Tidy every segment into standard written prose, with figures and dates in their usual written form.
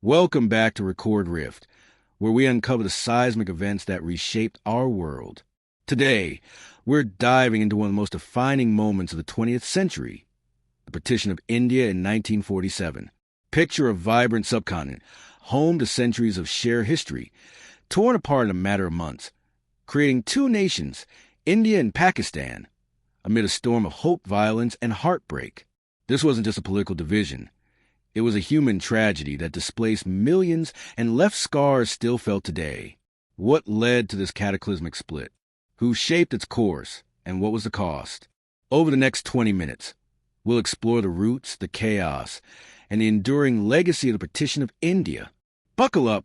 Welcome back to Record Rift, where we uncover the seismic events that reshaped our world. Today, we're diving into one of the most defining moments of the 20th century, the Partition of India in 1947. Picture a vibrant subcontinent, home to centuries of shared history, torn apart in a matter of months, creating two nations, India and Pakistan, amid a storm of hope, violence, and heartbreak. This wasn't just a political division. It was a human tragedy that displaced millions and left scars still felt today. What led to this cataclysmic split? Who shaped its course? And what was the cost? Over the next 20 minutes, we'll explore the roots, the chaos, and the enduring legacy of the Partition of India. Buckle up.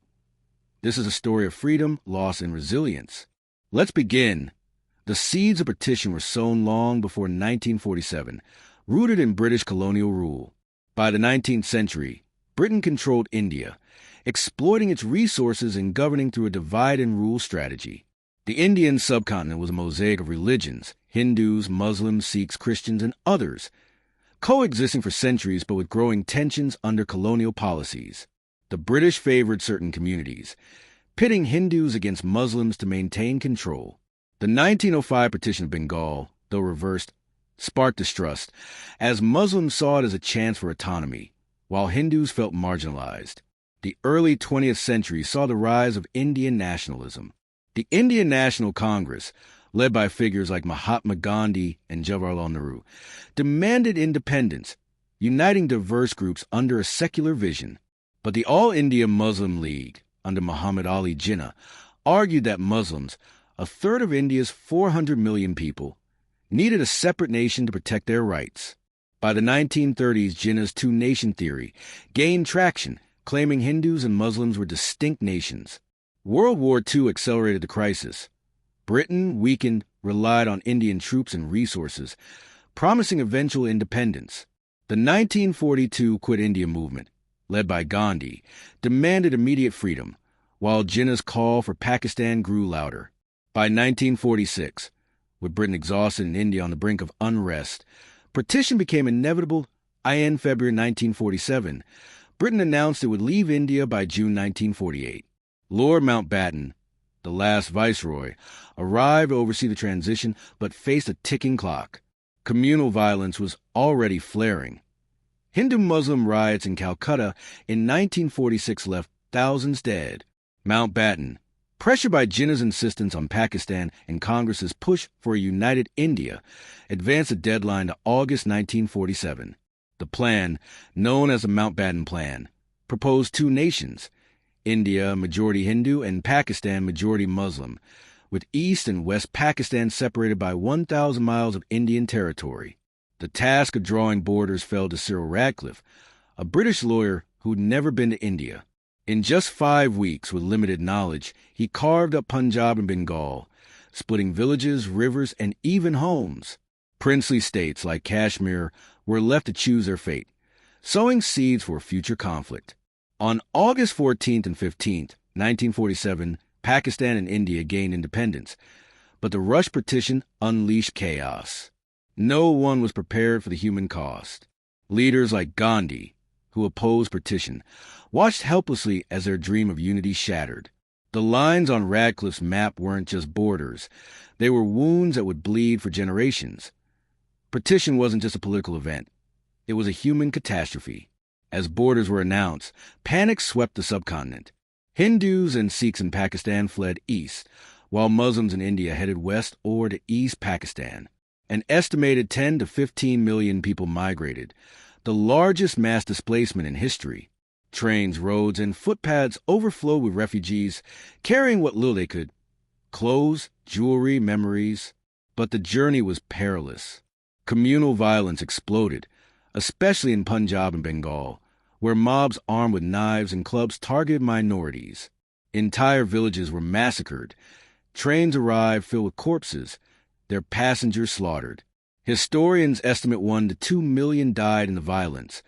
This is a story of freedom, loss, and resilience. Let's begin. The seeds of partition were sown long before 1947, rooted in British colonial rule. By the 19th century, Britain controlled India, exploiting its resources and governing through a divide-and-rule strategy. The Indian subcontinent was a mosaic of religions, Hindus, Muslims, Sikhs, Christians, and others, coexisting for centuries but with growing tensions under colonial policies. The British favored certain communities, pitting Hindus against Muslims to maintain control. The 1905 Partition of Bengal, though reversed, sparked distrust, as Muslims saw it as a chance for autonomy, while Hindus felt marginalized. The early 20th century saw the rise of Indian nationalism. The Indian National Congress, led by figures like Mahatma Gandhi and Jawaharlal Nehru, demanded independence, uniting diverse groups under a secular vision. But the All India Muslim League, under Muhammad Ali Jinnah, argued that Muslims, a third of India's 400 million people, needed a separate nation to protect their rights. By the 1930s, Jinnah's two-nation theory gained traction, claiming Hindus and Muslims were distinct nations. World War II accelerated the crisis. Britain, weakened, relied on Indian troops and resources, promising eventual independence. The 1942 Quit India movement, led by Gandhi, demanded immediate freedom, while Jinnah's call for Pakistan grew louder. By 1946, with Britain exhausted and India on the brink of unrest, partition became inevitable. In February 1947, Britain announced it would leave India by June 1948. Lord Mountbatten, the last viceroy, arrived to oversee the transition but faced a ticking clock. Communal violence was already flaring. Hindu-Muslim riots in Calcutta in 1946 left thousands dead. Mountbatten, pressured by Jinnah's insistence on Pakistan and Congress's push for a united India, advanced the deadline to August 1947. The plan, known as the Mountbatten Plan, proposed two nations, India majority Hindu and Pakistan majority Muslim, with East and West Pakistan separated by 1,000 miles of Indian territory. The task of drawing borders fell to Cyril Radcliffe, a British lawyer who'd never been to India. In just 5 weeks, with limited knowledge, he carved up Punjab and Bengal, splitting villages, rivers, and even homes. Princely states like Kashmir were left to choose their fate, sowing seeds for future conflict. On August 14th and 15th, 1947, Pakistan and India gained independence, but the rush partition unleashed chaos. No one was prepared for the human cost. Leaders like Gandhi, who opposed partition, watched helplessly as their dream of unity shattered. The lines on Radcliffe's map weren't just borders. They were wounds that would bleed for generations. Partition wasn't just a political event. It was a human catastrophe. As borders were announced, panic swept the subcontinent. Hindus and Sikhs in Pakistan fled east, while Muslims in India headed west or to East Pakistan. An estimated 10 to 15 million people migrated, the largest mass displacement in history. Trains, roads, and footpaths overflowed with refugees, carrying what little they could: clothes, jewelry, memories. But the journey was perilous. Communal violence exploded, especially in Punjab and Bengal, where mobs armed with knives and clubs targeted minorities. Entire villages were massacred. Trains arrived filled with corpses, their passengers slaughtered. Historians estimate 1 to 2 million died in the violence,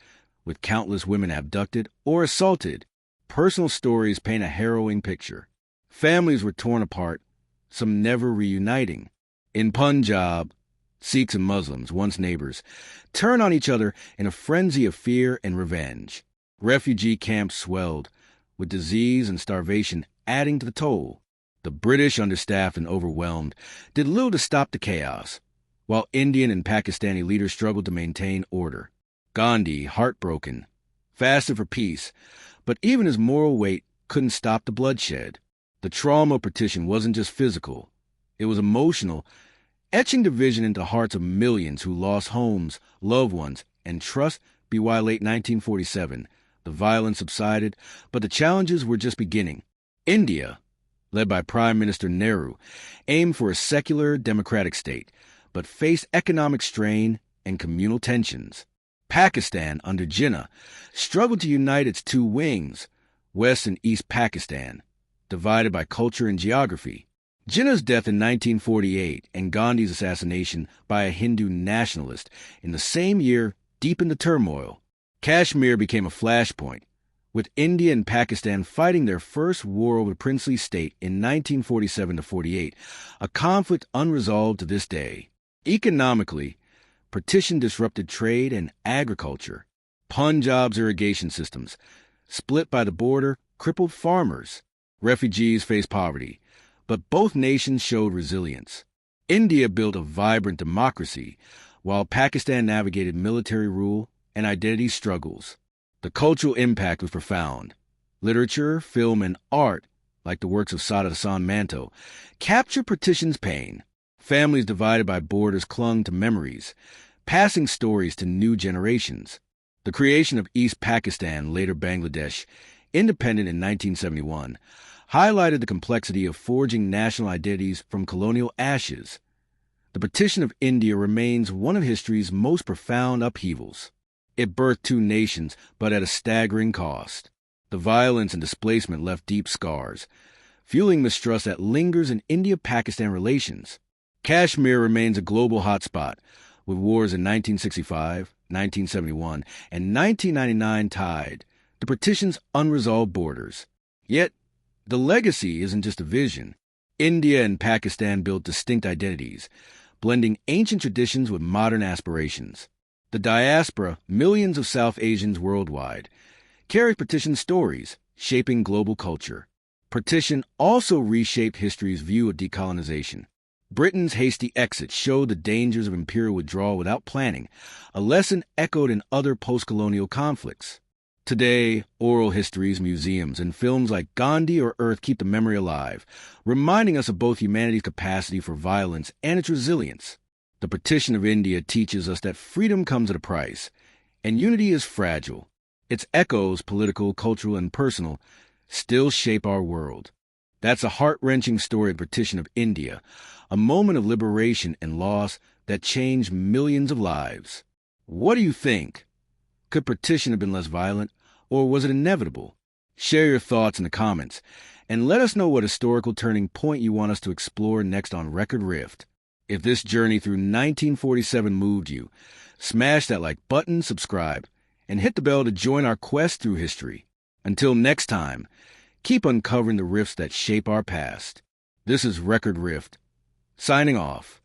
with countless women abducted or assaulted. Personal stories paint a harrowing picture. Families were torn apart, some never reuniting. In Punjab, Sikhs and Muslims, once neighbors, turned on each other in a frenzy of fear and revenge. Refugee camps swelled, with disease and starvation adding to the toll. The British, understaffed and overwhelmed, did little to stop the chaos, while Indian and Pakistani leaders struggled to maintain order. Gandhi, heartbroken, fasted for peace, but even his moral weight couldn't stop the bloodshed. The trauma of partition wasn't just physical, it was emotional, etching division into the hearts of millions who lost homes, loved ones, and trust. By late 1947, the violence subsided, but the challenges were just beginning. India, led by Prime Minister Nehru, aimed for a secular, democratic state, but faced economic strain and communal tensions. Pakistan, under Jinnah, struggled to unite its two wings, West and East Pakistan, divided by culture and geography. Jinnah's death in 1948 and Gandhi's assassination by a Hindu nationalist in the same year deepened the turmoil. Kashmir became a flashpoint, with India and Pakistan fighting their first war over the princely state in 1947-48, a conflict unresolved to this day. Economically, partition disrupted trade and agriculture. Punjab's irrigation systems, split by the border, crippled farmers. Refugees faced poverty, but both nations showed resilience. India built a vibrant democracy, while Pakistan navigated military rule and identity struggles. The cultural impact was profound. Literature, film, and art, like the works of Saadat Hasan Manto, captured partition's pain. Families divided by borders clung to memories, passing stories to new generations. The creation of East Pakistan, later Bangladesh, independent in 1971, highlighted the complexity of forging national identities from colonial ashes. The partition of India remains one of history's most profound upheavals. It birthed two nations, but at a staggering cost. The violence and displacement left deep scars, fueling mistrust that lingers in India-Pakistan relations. Kashmir remains a global hotspot, with wars in 1965, 1971, and 1999 tied to partition's unresolved borders. Yet, the legacy isn't just a vision. India and Pakistan built distinct identities, blending ancient traditions with modern aspirations. The diaspora, millions of South Asians worldwide, carry partition stories, shaping global culture. Partition also reshaped history's view of decolonization. Britain's hasty exit showed the dangers of imperial withdrawal without planning, a lesson echoed in other post-colonial conflicts. Today, oral histories, museums, and films like Gandhi or Earth keep the memory alive, reminding us of both humanity's capacity for violence and its resilience. The partition of India teaches us that freedom comes at a price, and unity is fragile. Its echoes, political, cultural, and personal, still shape our world. That's a heart-wrenching story of the partition of India, a moment of liberation and loss that changed millions of lives. What do you think? Could partition have been less violent, or was it inevitable? Share your thoughts in the comments, and let us know what historical turning point you want us to explore next on Record Rift. If this journey through 1947 moved you, smash that like button, subscribe, and hit the bell to join our quest through history. Until next time, keep uncovering the rifts that shape our past. This is Record Rift, signing off.